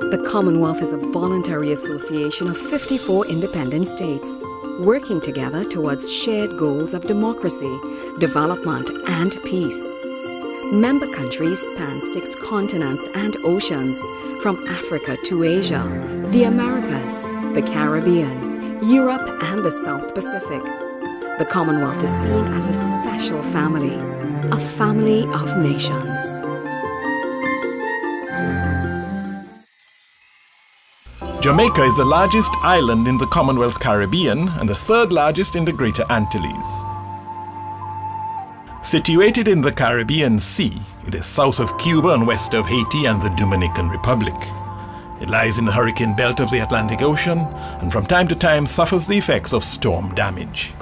The Commonwealth is a voluntary association of 54 independent states, working together towards shared goals of democracy, development, and peace. Member countries span 6 continents and oceans, from Africa to Asia, the Americas, the Caribbean, Europe, and the South Pacific. The Commonwealth is seen as a special family, a family of nations. Jamaica is the largest island in the Commonwealth Caribbean and the 3rd largest in the Greater Antilles. Situated in the Caribbean Sea, it is south of Cuba and west of Haiti and the Dominican Republic. It lies in the hurricane belt of the Atlantic Ocean and from time to time suffers the effects of storm damage.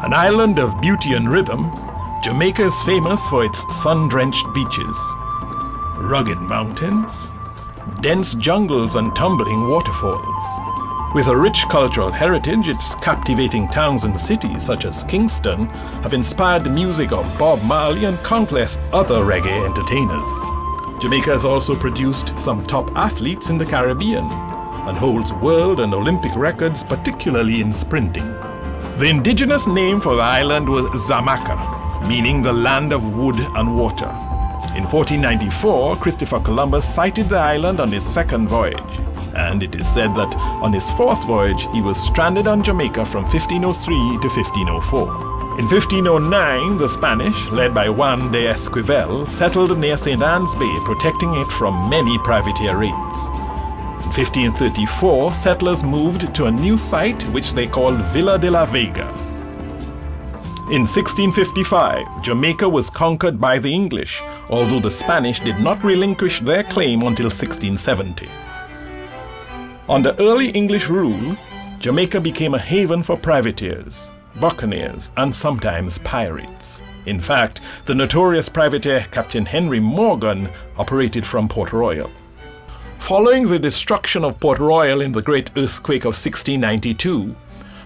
An island of beauty and rhythm, Jamaica is famous for its sun-drenched beaches, rugged mountains, dense jungles and tumbling waterfalls. With a rich cultural heritage, its captivating towns and cities such as Kingston have inspired the music of Bob Marley and countless other reggae entertainers. Jamaica has also produced some top athletes in the Caribbean and holds world and Olympic records, particularly in sprinting. The indigenous name for the island was Zamaca, meaning the land of wood and water. In 1494, Christopher Columbus sighted the island on his 2nd voyage, and it is said that on his 4th voyage he was stranded on Jamaica from 1503 to 1504. In 1509, the Spanish, led by Juan de Esquivel, settled near St. Anne's Bay, protecting it from many privateer raids. In 1534, settlers moved to a new site which they called Villa de la Vega. In 1655, Jamaica was conquered by the English, although the Spanish did not relinquish their claim until 1670. Under early English rule, Jamaica became a haven for privateers, buccaneers, and sometimes pirates. In fact, the notorious privateer Captain Henry Morgan operated from Port Royal. Following the destruction of Port Royal in the Great Earthquake of 1692,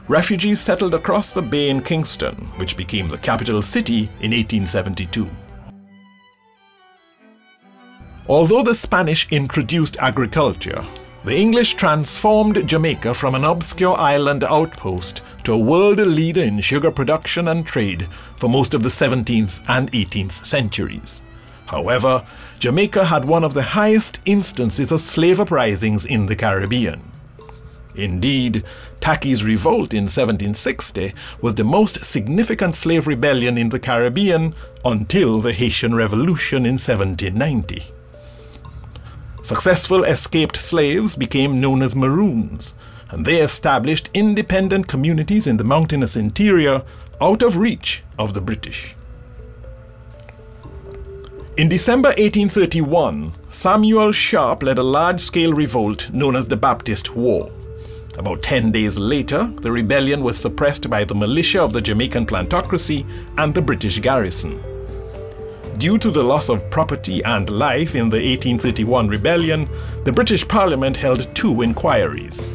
refugees settled across the bay in Kingston, which became the capital city in 1872. Although the Spanish introduced agriculture, the English transformed Jamaica from an obscure island outpost to a world leader in sugar production and trade for most of the 17th and 18th centuries. However, Jamaica had one of the highest instances of slave uprisings in the Caribbean. Indeed, Tacky's Revolt in 1760 was the most significant slave rebellion in the Caribbean until the Haitian Revolution in 1790. Successful escaped slaves became known as Maroons, and they established independent communities in the mountainous interior out of reach of the British. In December 1831, Samuel Sharp led a large-scale revolt known as the Baptist War. About 10 days later, the rebellion was suppressed by the militia of the Jamaican plantocracy and the British garrison. Due to the loss of property and life in the 1831 rebellion, the British Parliament held 2 inquiries.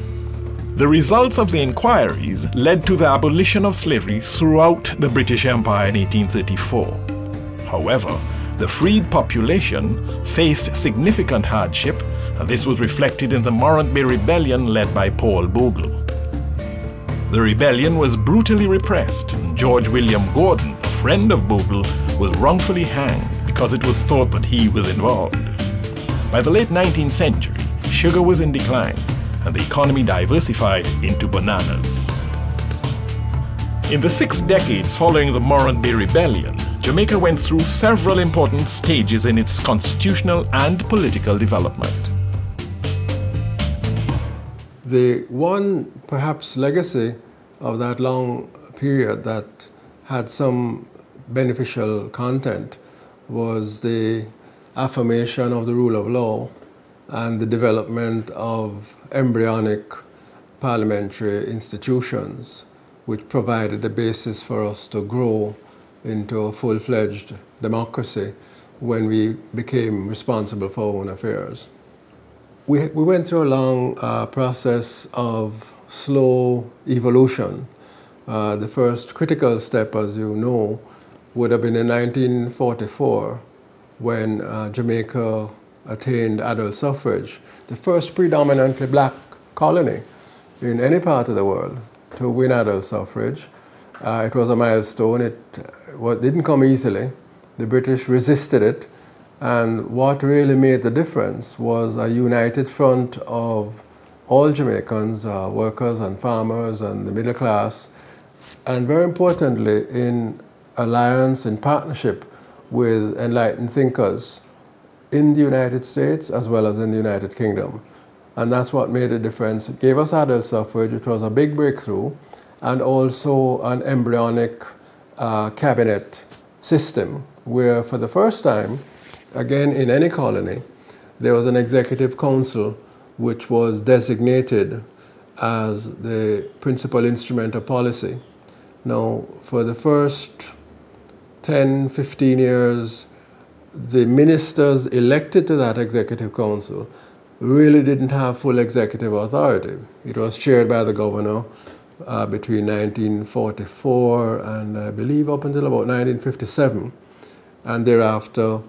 The results of the inquiries led to the abolition of slavery throughout the British Empire in 1834. However, the freed population faced significant hardship, and this was reflected in the Morant Bay Rebellion led by Paul Bogle. The rebellion was brutally repressed, and George William Gordon, a friend of Bogle, was wrongfully hanged because it was thought that he was involved. By the late 19th century, sugar was in decline, and the economy diversified into bananas. In the 6 decades following the Morant Bay Rebellion, Jamaica went through several important stages in its constitutional and political development. The one, perhaps, legacy of that long period that had some beneficial content was the affirmation of the rule of law and the development of embryonic parliamentary institutions, which provided the basis for us to grow into a full-fledged democracy when we became responsible for our own affairs. We went through a long process of slow evolution. The first critical step, as you know, would have been in 1944 when Jamaica attained adult suffrage, the first predominantly black colony in any part of the world to win adult suffrage. It was a milestone. It didn't come easily. The British resisted it, and what really made the difference was a united front of all Jamaicans, workers and farmers and the middle class, and very importantly, in alliance and partnership with enlightened thinkers in the United States as well as in the United Kingdom. And that's what made a difference. It gave us adult suffrage, which was a big breakthrough, and also an embryonic cabinet system where for the first time, again in any colony, there was an executive council which was designated as the principal instrument of policy. Now, for the first 10, 15 years, the ministers elected to that executive council really didn't have full executive authority. It was chaired by the governor between 1944 and I believe up until about 1957. And thereafter,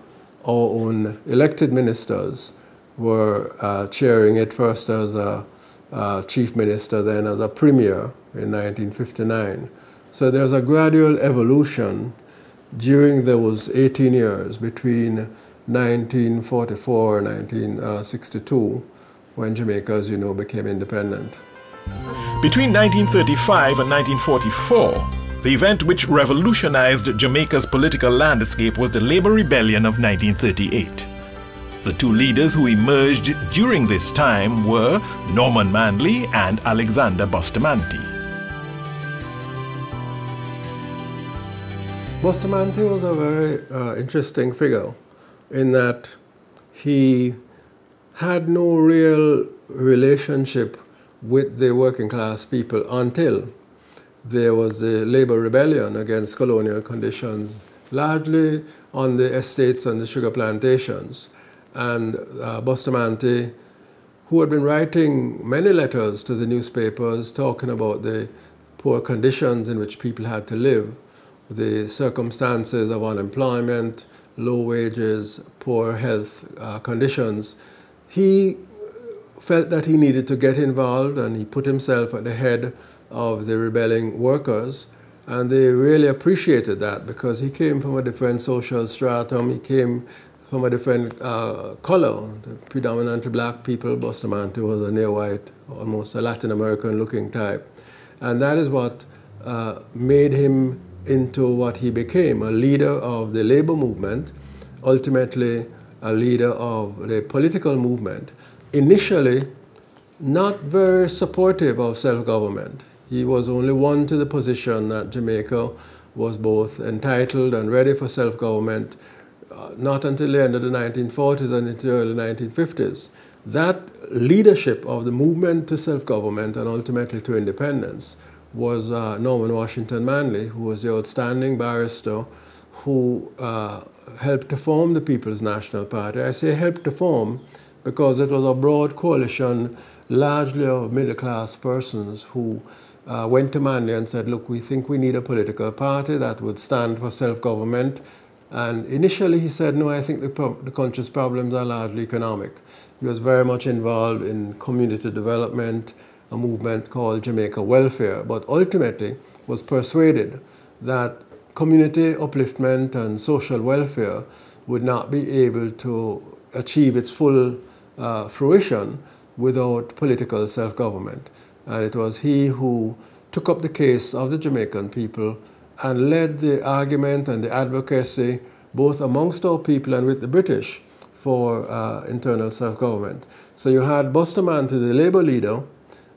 our own elected ministers were chairing it, first as a chief minister, then as a premier in 1959. So there's a gradual evolution during those 18 years between 1944 and 1962, when Jamaica, as you know, became independent. Between 1935 and 1944, the event which revolutionized Jamaica's political landscape was the Labor Rebellion of 1938. The two leaders who emerged during this time were Norman Manley and Alexander Bustamante. Bustamante was a very interesting figure in that he had no real relationship with the working class people until there was the labor rebellion against colonial conditions, largely on the estates and the sugar plantations. And Bustamante, who had been writing many letters to the newspapers talking about the poor conditions in which people had to live, the circumstances of unemployment, low wages, poor health conditions, he felt that he needed to get involved, and he put himself at the head of the rebelling workers. And they really appreciated that because he came from a different social stratum, he came from a different color, predominantly black people. Bustamante was a near-white, almost a Latin American looking type. And that is what made him into what he became, a leader of the labor movement, ultimately a leader of the political movement. Initially, not very supportive of self-government. He was only won to the position that Jamaica was both entitled and ready for self-government, not until the end of the 1940s and into the early 1950s. That leadership of the movement to self-government and ultimately to independence was Norman Washington Manley, who was the outstanding barrister who helped to form the People's National Party. I say helped to form because it was a broad coalition, largely of middle-class persons who went to Manley and said, look, we think we need a political party that would stand for self-government. And initially he said, no, I think the country's problems are largely economic. He was very much involved in community development, a movement called Jamaica Welfare, but ultimately was persuaded that community upliftment and social welfare would not be able to achieve its full fruition without political self-government. And it was he who took up the case of the Jamaican people and led the argument and the advocacy both amongst our people and with the British for internal self-government. So you had Bustamante, the labor leader,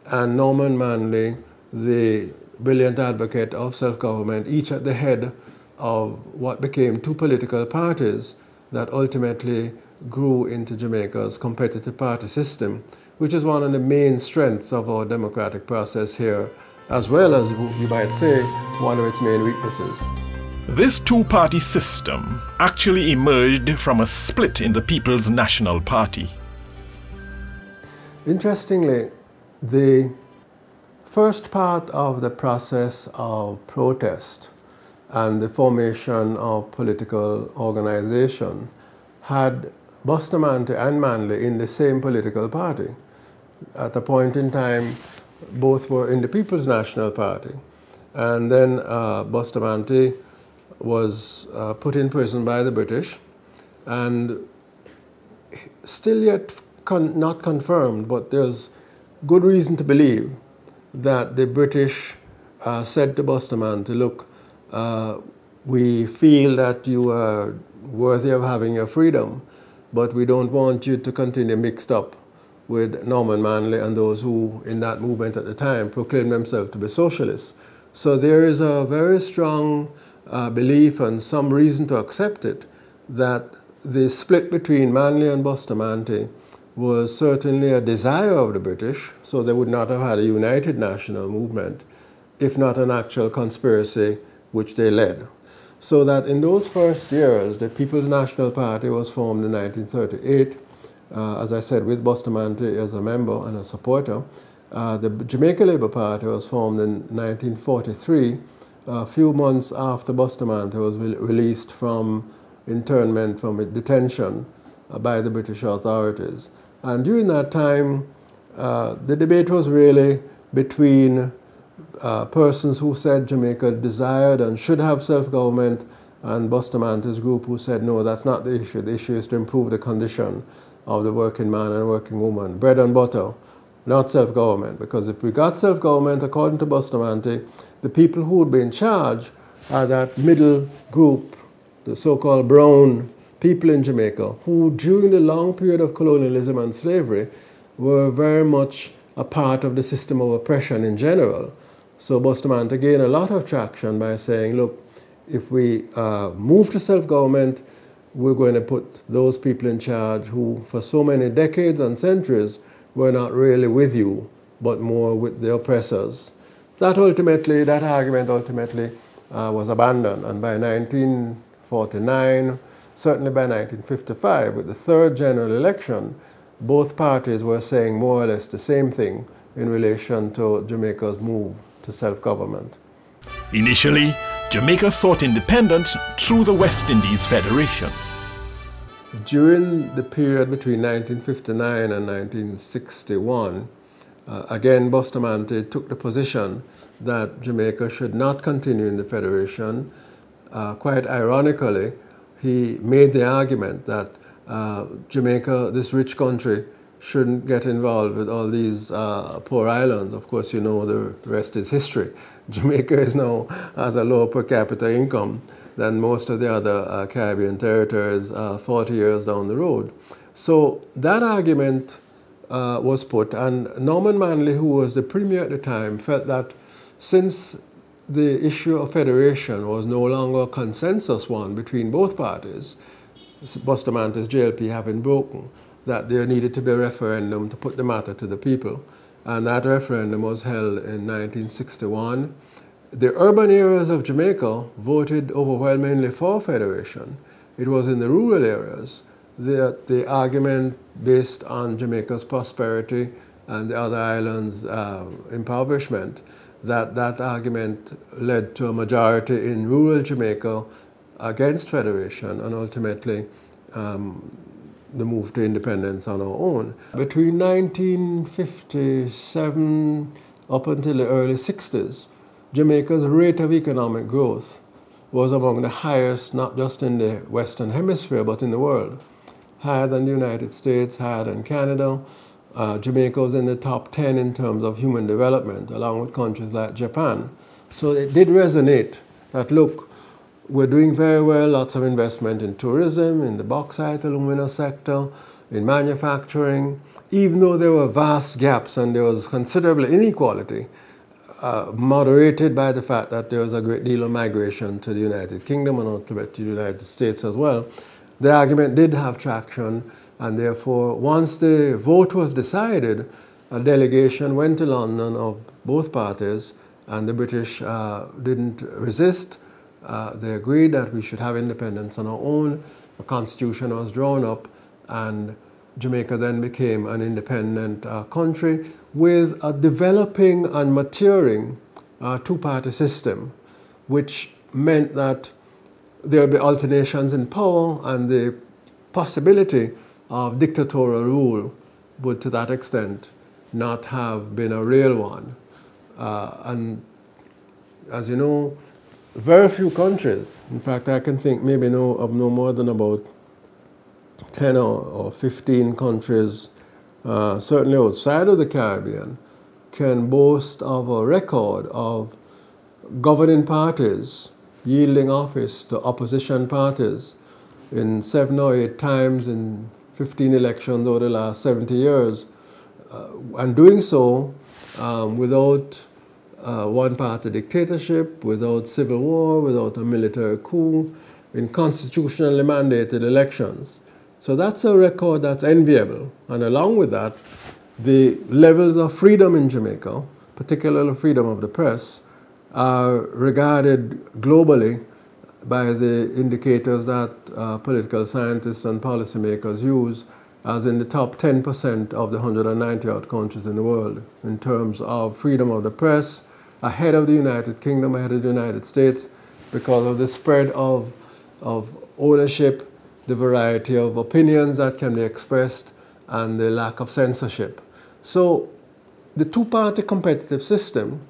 and Norman Manley, the brilliant advocate of self-government, each at the head of what became two political parties that ultimately grew into Jamaica's competitive party system, which is one of the main strengths of our democratic process here, as well as, you might say, one of its main weaknesses. This two-party system actually emerged from a split in the People's National Party. Interestingly, the first part of the process of protest and the formation of political organization had Bustamante and Manley in the same political party. At a point in time, both were in the People's National Party. And then Bustamante was put in prison by the British, and still yet not confirmed, but there's good reason to believe that the British said to Bustamante, look, we feel that you are worthy of having your freedom, but we don't want you to continue mixed up with Norman Manley and those who, in that movement at the time, proclaimed themselves to be socialists. So there is a very strong belief and some reason to accept it that the split between Manley and Bustamante was certainly a desire of the British, so they would not have had a united national movement, if not an actual conspiracy which they led. So that in those first years, the People's National Party was formed in 1938, as I said, with Bustamante as a member and a supporter. The Jamaica Labour Party was formed in 1943, a few months after Bustamante was released from internment, from detention by the British authorities. And during that time, the debate was really between persons who said Jamaica desired and should have self-government, and Bustamante's group who said, no, that's not the issue. The issue is to improve the condition of the working man and working woman. Bread and butter, not self-government. Because if we got self-government, according to Bustamante, the people who would be in charge are that middle group, the so-called brown people in Jamaica, who during the long period of colonialism and slavery were very much a part of the system of oppression in general. So Bustamante gained a lot of traction by saying, look, if we move to self-government, we're going to put those people in charge who for so many decades and centuries were not really with you, but more with the oppressors. That argument ultimately was abandoned, and by 1949, certainly by 1955, with the third general election, both parties were saying more or less the same thing in relation to Jamaica's move to self-government. Initially, Jamaica sought independence through the West Indies Federation. During the period between 1959 and 1961, again, Bustamante took the position that Jamaica should not continue in the Federation. Quite ironically, he made the argument that Jamaica, this rich country, shouldn't get involved with all these poor islands. Of course, you know the rest is history. Jamaica has a lower per capita income than most of the other Caribbean territories 40 years down the road. So that argument was put, and Norman Manley, who was the premier at the time, felt that since the issue of federation was no longer a consensus one between both parties, Bustamante's JLP having broken, that there needed to be a referendum to put the matter to the people. And that referendum was held in 1961. The urban areas of Jamaica voted overwhelmingly for federation. It was in the rural areas that the argument based on Jamaica's prosperity and the other islands' impoverishment, that argument led to a majority in rural Jamaica against federation, and ultimately the move to independence on our own. Between 1957 up until the early 60s, Jamaica's rate of economic growth was among the highest, not just in the Western Hemisphere, but in the world. Higher than the United States, higher than Canada. Jamaica was in the top 10 in terms of human development, along with countries like Japan. So it did resonate that, look, we're doing very well, lots of investment in tourism, in the bauxite, alumina sector, in manufacturing, even though there were vast gaps and there was considerable inequality, moderated by the fact that there was a great deal of migration to the United Kingdom and ultimately to the United States as well. The argument did have traction, and therefore, once the vote was decided, a delegation went to London of both parties, and the British didn't resist. They agreed that we should have independence on our own. A constitution was drawn up, and Jamaica then became an independent country with a developing and maturing two-party system, which meant that there would be alternations in power and the possibility of dictatorial rule would, to that extent, not have been a real one. And as you know, very few countries, in fact, I can think maybe of no more than about 10 or 15 countries, certainly outside of the Caribbean, can boast of a record of governing parties yielding office to opposition parties in 7 or 8 times in 15 elections over the last 70 years, and doing so without one-party dictatorship, without civil war, without a military coup, in constitutionally mandated elections. So that's a record that's enviable. And along with that, the levels of freedom in Jamaica, particularly freedom of the press, are regarded globally by the indicators that political scientists and policymakers use as in the top 10% of the 190-odd countries in the world in terms of freedom of the press, ahead of the United Kingdom, ahead of the United States, because of the spread of ownership, the variety of opinions that can be expressed, and the lack of censorship. So the two-party competitive system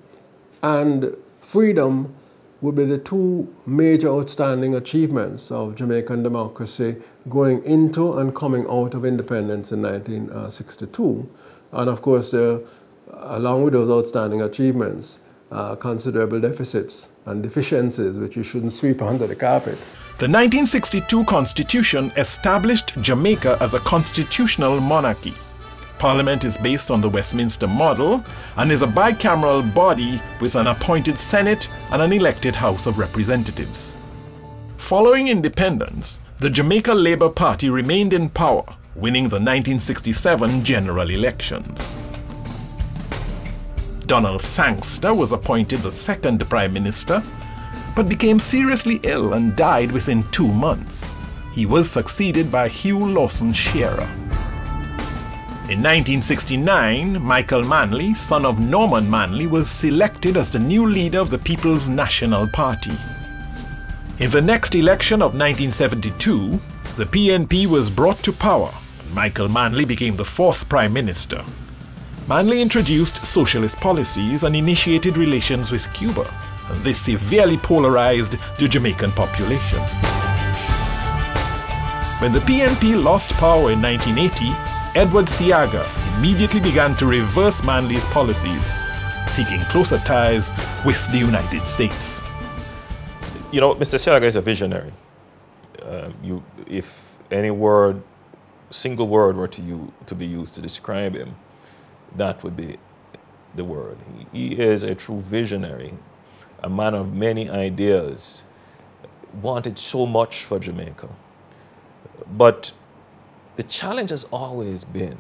and freedom would be the two major outstanding achievements of Jamaican democracy going into and coming out of independence in 1962. And of course, along with those outstanding achievements, considerable deficits and deficiencies which you shouldn't sweep under the carpet. The 1962 Constitution established Jamaica as a constitutional monarchy. Parliament is based on the Westminster model and is a bicameral body with an appointed Senate and an elected House of Representatives. Following independence, the Jamaica Labour Party remained in power, winning the 1967 general elections. Donald Sangster was appointed the second Prime Minister, but became seriously ill and died within 2 months. He was succeeded by Hugh Lawson Shearer. In 1969, Michael Manley, son of Norman Manley, was selected as the new leader of the People's National Party. In the next election of 1972, the PNP was brought to power, and Michael Manley became the 4th Prime Minister. Manley introduced socialist policies and initiated relations with Cuba, and this severely polarized the Jamaican population. When the PNP lost power in 1980, Edward Seaga immediately began to reverse Manley's policies, seeking closer ties with the United States. You know, Mr. Seaga is a visionary. If any word, single word were to be used to describe him, that would be the word. He is a true visionary, a man of many ideas, wanted so much for Jamaica. But the challenge has always been,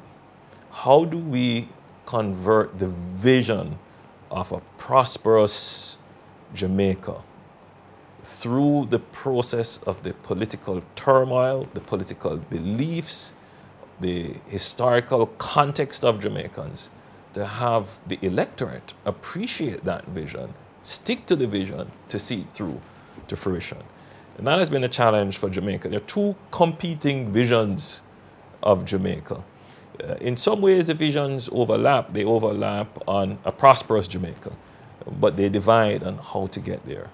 how do we convert the vision of a prosperous Jamaica through the process of the political turmoil, the political beliefs, the historical context of Jamaicans, to have the electorate appreciate that vision, stick to the vision to see it through to fruition. And that has been a challenge for Jamaica. There are two competing visions of Jamaica. In some ways, the visions overlap. They overlap on a prosperous Jamaica, but they divide on how to get there.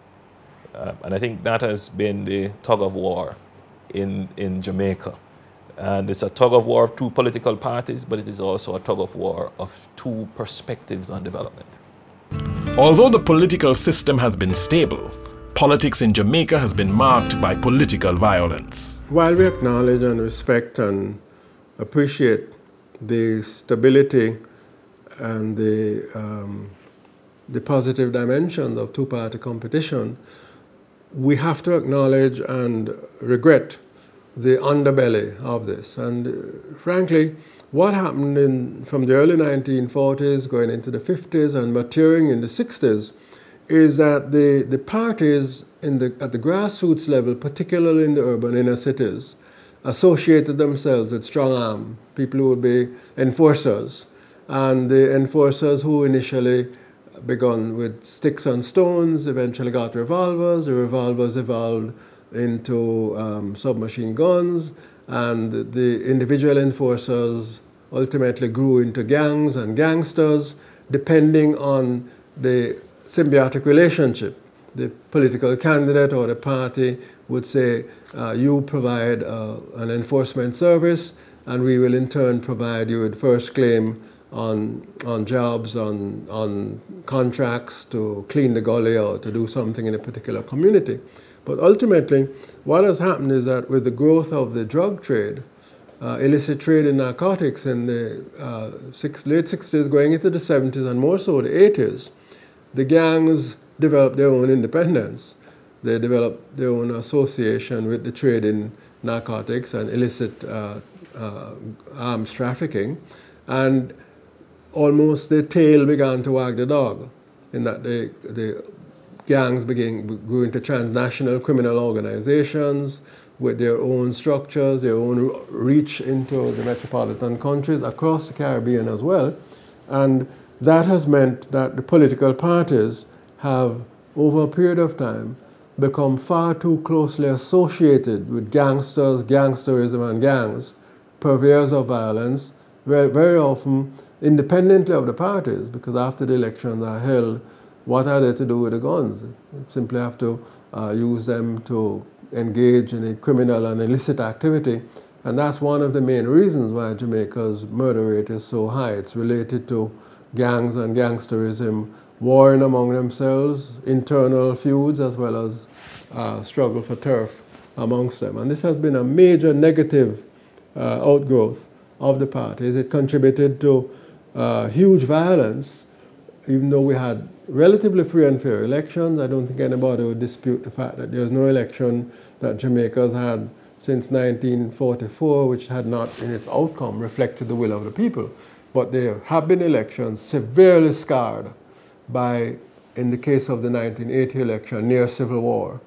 And I think that has been the tug of war in Jamaica. And it's a tug of war of two political parties, but it is also a tug of war of two perspectives on development. Although the political system has been stable, politics in Jamaica has been marked by political violence. While we acknowledge and respect and appreciate the stability and the positive dimensions of two-party competition, we have to acknowledge and regret the underbelly of this. And frankly, what happened from the early 1940s going into the 50s and maturing in the 60s is that the parties at the grassroots level, particularly in the urban inner cities, associated themselves with strong arm, people who would be enforcers. And the enforcers who initially begun with sticks and stones eventually got revolvers. The revolvers evolved into submachine guns, and the individual enforcers ultimately grew into gangs and gangsters, depending on the symbiotic relationship. The political candidate or the party would say, you provide an enforcement service, and we will in turn provide you with first claim on jobs, on contracts to clean the gully or to do something in a particular community. But ultimately, what has happened is that with the growth of the drug trade, illicit trade in narcotics in the late 60s going into the 70s and more so the 80s, the gangs developed their own independence. They developed their own association with the trade in narcotics and illicit arms trafficking, and almost the tail began to wag the dog, in that the gangs grew into transnational criminal organizations with their own structures, their own reach into the metropolitan countries, across the Caribbean as well. And that has meant that the political parties have, over a period of time, become far too closely associated with gangsters, gangsterism and gangs, purveyors of violence, very often independently of the parties, because after the elections are held, what are they to do with the guns? You simply have to use them to engage in a criminal and illicit activity. And that's one of the main reasons why Jamaica's murder rate is so high. It's related to gangs and gangsterism warring among themselves, internal feuds, as well as struggle for turf amongst them. And this has been a major negative outgrowth of the parties. It contributed to huge violence, even though we had relatively free and fair elections. I don't think anybody would dispute the fact that there's no election that Jamaica's had since 1944 which had not in its outcome reflected the will of the people. But there have been elections severely scarred by, in the case of the 1980 election, near civil war.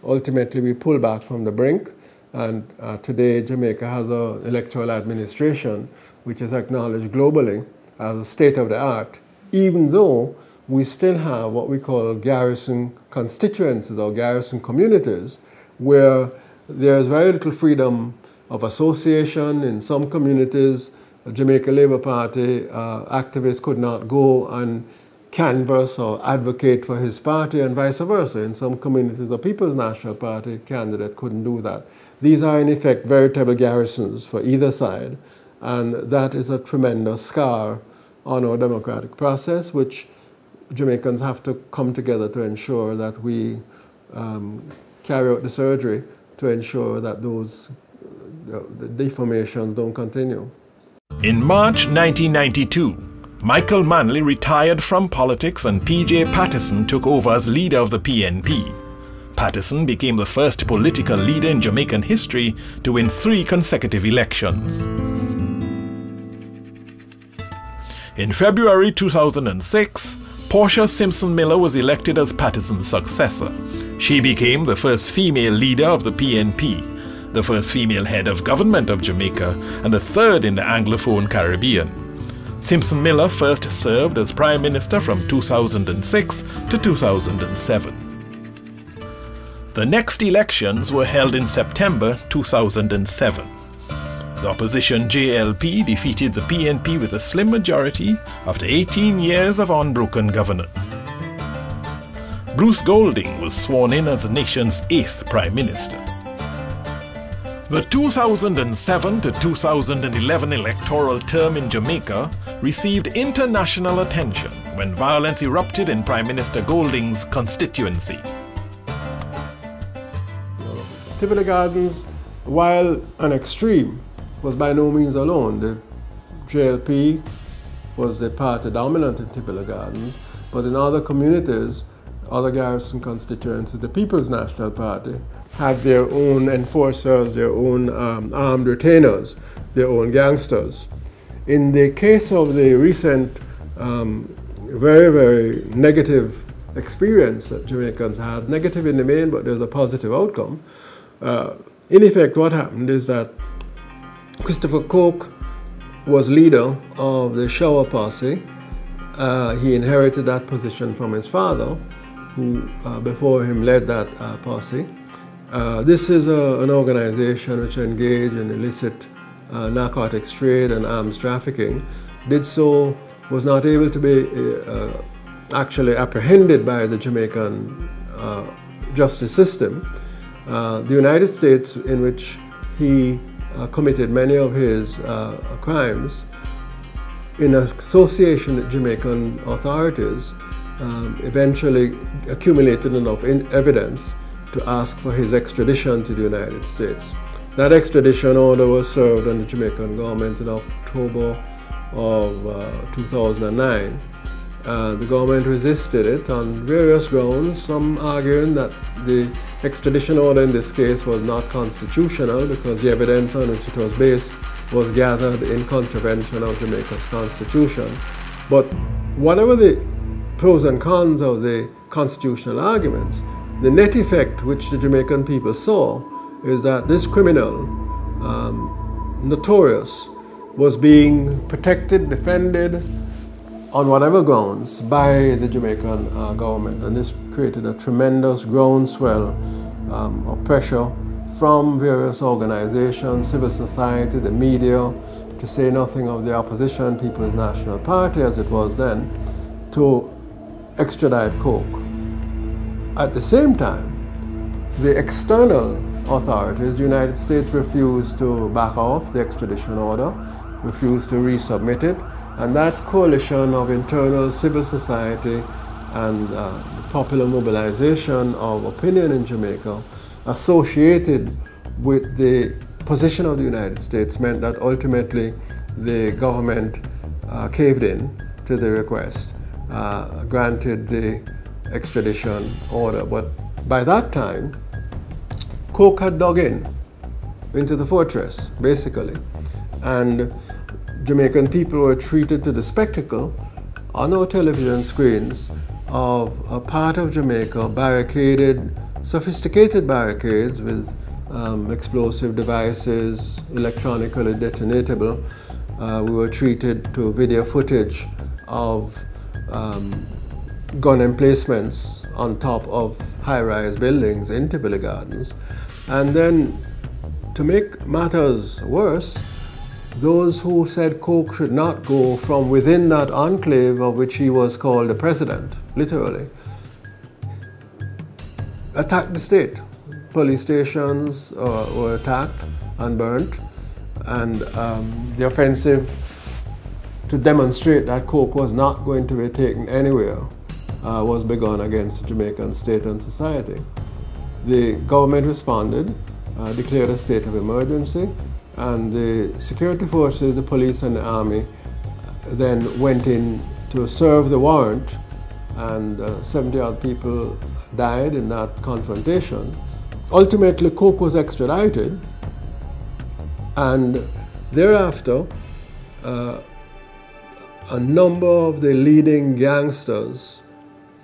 Ultimately, we pulled back from the brink, and today Jamaica has an electoral administration which is acknowledged globally as a state-of-the-art, even though we still have what we call garrison constituencies or garrison communities, where there's very little freedom of association. In some communities, the Jamaica Labour Party activists could not go and canvass or advocate for his party, and vice versa. In some communities, the People's National Party candidate couldn't do that. These are, in effect, veritable garrisons for either side, and that is a tremendous scar on our democratic process, which Jamaicans have to come together to ensure that we carry out the surgery to ensure that those the deformations don't continue. In March 1992, Michael Manley retired from politics and P.J. Patterson took over as leader of the PNP. Patterson became the first political leader in Jamaican history to win 3 consecutive elections. In February 2006, Portia Simpson Miller was elected as Patterson's successor. She became the first female leader of the PNP, the first female head of government of Jamaica, and the third in the Anglophone Caribbean. Simpson Miller first served as Prime Minister from 2006 to 2007. The next elections were held in September 2007. The opposition JLP defeated the PNP with a slim majority after 18 years of unbroken governance. Bruce Golding was sworn in as the nation's 8th Prime Minister. The 2007 to 2011 electoral term in Jamaica received international attention when violence erupted in Prime Minister Golding's constituency. Tivoli Gardens, while an extreme, was by no means alone. The JLP was the party dominant in Tivoli Gardens, but in other communities, other garrison constituencies, the People's National Party had their own enforcers, their own armed retainers, their own gangsters. In the case of the recent very, very negative experience that Jamaicans had, negative in the main, but there's a positive outcome. In effect, what happened is that Christopher Coke was leader of the Shower Posse. He inherited that position from his father, who before him led that posse. This is an organization which engaged in illicit narcotics trade and arms trafficking. Was not able to be actually apprehended by the Jamaican justice system. The United States, in which he committed many of his crimes, in association with Jamaican authorities, eventually accumulated enough evidence to ask for his extradition to the United States. That extradition order was served on the Jamaican government in October of 2009. The government resisted it on various grounds, some arguing that the extradition order in this case was not constitutional because the evidence on which it was based was gathered in contravention of Jamaica's constitution. But whatever the pros and cons of the constitutional arguments, the net effect which the Jamaican people saw is that this criminal, notorious, was being protected, defended on whatever grounds by the Jamaican government. And this created a tremendous groundswell of pressure from various organizations, civil society, the media, to say nothing of the opposition, People's National Party as it was then, to extradite Coke. At the same time, the external authorities, the United States, refused to back off the extradition order, refused to resubmit it, and that coalition of internal civil society and popular mobilization of opinion in Jamaica associated with the position of the United States meant that ultimately the government caved in to the request, granted the extradition order. But by that time, Coke had dug into the fortress, basically. And Jamaican people were treated to the spectacle on our television screens of a part of Jamaica barricaded, sophisticated barricades with explosive devices, electronically detonatable. We were treated to video footage of gun emplacements on top of high-rise buildings in Tivoli Gardens. And then, to make matters worse, those who said Coke should not go from within that enclave of which he was called the president, literally, attacked the state. Police stations were attacked and burnt, and the offensive to demonstrate that Coke was not going to be taken anywhere was begun against the Jamaican state and society. The government responded, declared a state of emergency, and the security forces, the police and the army, then went in to serve the warrant, and 70-odd people died in that confrontation. Ultimately, Coke was extradited, and thereafter, a number of the leading gangsters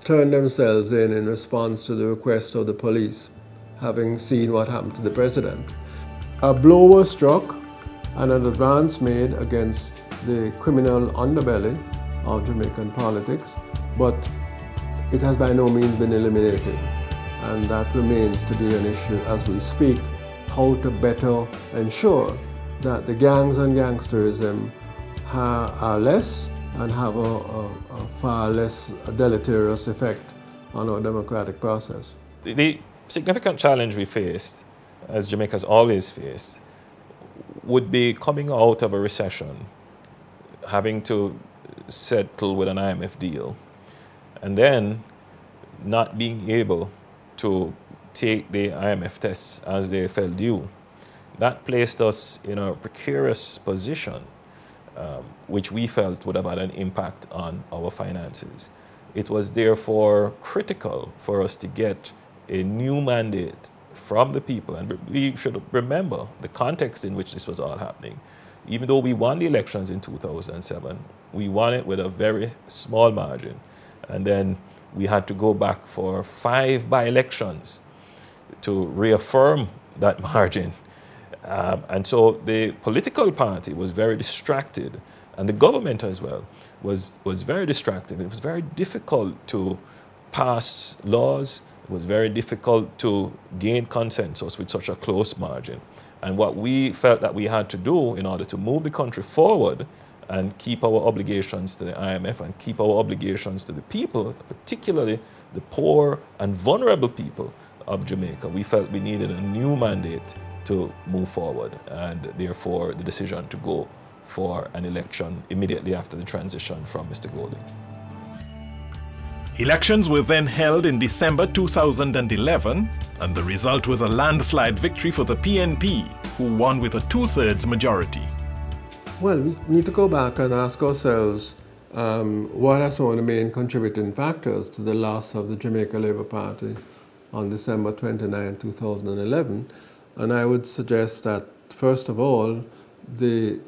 turned themselves in response to the request of the police, having seen what happened to the president. A blow was struck and an advance made against the criminal underbelly of Jamaican politics, but it has by no means been eliminated. And that remains to be an issue as we speak, how to better ensure that the gangs and gangsterism are less and have a far less deleterious effect on our democratic process. The significant challenge we faced, as Jamaica's always faced, would be coming out of a recession, having to settle with an IMF deal, and then not being able to take the IMF tests as they fell due. That placed us in a precarious position, which we felt would have had an impact on our finances. It was therefore critical for us to get a new mandate from the people, and we should remember the context in which this was all happening. Even though we won the elections in 2007, we won it with a very small margin, and then we had to go back for 5 by-elections to reaffirm that margin. And so the political party was very distracted, and the government as well was very distracted. It was very difficult to pass laws It was very difficult to gain consensus with such a close margin. And what we felt that we had to do in order to move the country forward and keep our obligations to the IMF and keep our obligations to the people, particularly the poor and vulnerable people of Jamaica, we felt we needed a new mandate to move forward, and therefore the decision to go for an election immediately after the transition from Mr. Golding. Elections were then held in December 2011, and the result was a landslide victory for the PNP, who won with a 2/3 majority. Well, we need to go back and ask ourselves what are some of the main contributing factors to the loss of the Jamaica Labour Party on December 29, 2011. And I would suggest that, first of all, the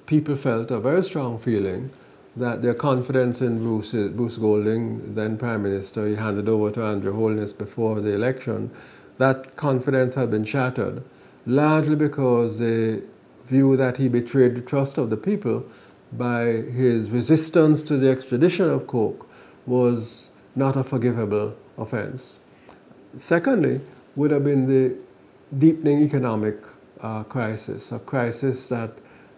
people felt a very strong feeling that their confidence in Bruce Golding, then Prime Minister, he handed over to Andrew Holness before the election, that confidence had been shattered, largely because they view that he betrayed the trust of the people by his resistance to the extradition of Coke was not a forgivable offense. Secondly, would have been the deepening economic crisis, a crisis that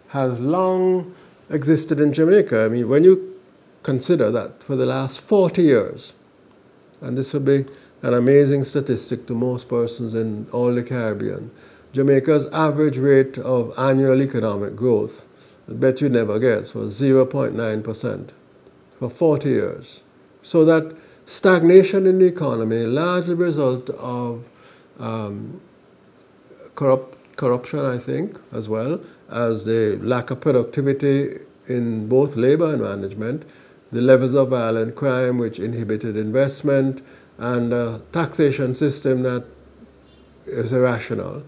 has long existed in Jamaica. I mean, when you consider that for the last 40 years, and this would be an amazing statistic to most persons in all the Caribbean, Jamaica's average rate of annual economic growth, I bet you'd never guess, was 0.9% for 40 years. So that stagnation in the economy, largely a result of corruption, I think, as well as the lack of productivity in both labor and management, the levels of violent crime which inhibited investment, and a taxation system that is irrational.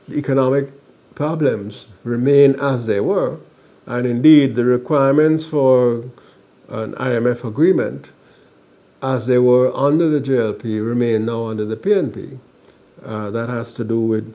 The economic problems remain as they were, and indeed the requirements for an IMF agreement as they were under the JLP remain now under the PNP. That has to do with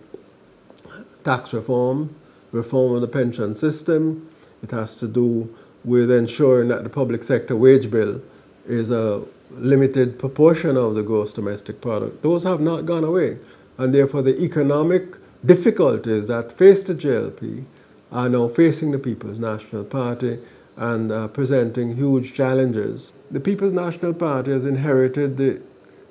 tax reform, reform of the pension system. It has to do with ensuring that the public sector wage bill is a limited proportion of the gross domestic product. Those have not gone away, and therefore the economic difficulties that face the JLP are now facing the People's National Party and presenting huge challenges. The People's National Party has inherited the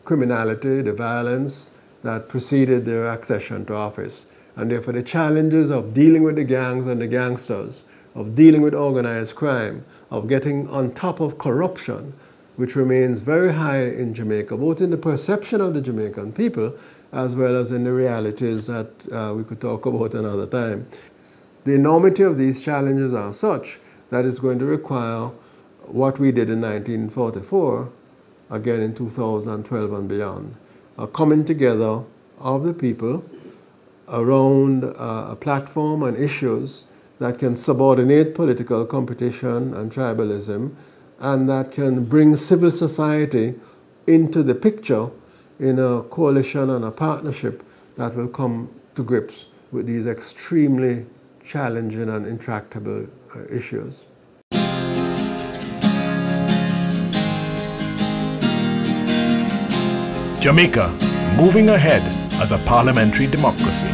criminality, the violence that preceded their accession to office, and therefore the challenges of dealing with the gangs and the gangsters, of dealing with organized crime, of getting on top of corruption, which remains very high in Jamaica, both in the perception of the Jamaican people as well as in the realities that we could talk about another time. The enormity of these challenges are such that it's going to require what we did in 1944, again in 2012 and beyond, a coming together of the people around a platform and issues that can subordinate political competition and tribalism, and that can bring civil society into the picture in a coalition and a partnership that will come to grips with these extremely challenging and intractable issues. Jamaica, moving ahead as a parliamentary democracy.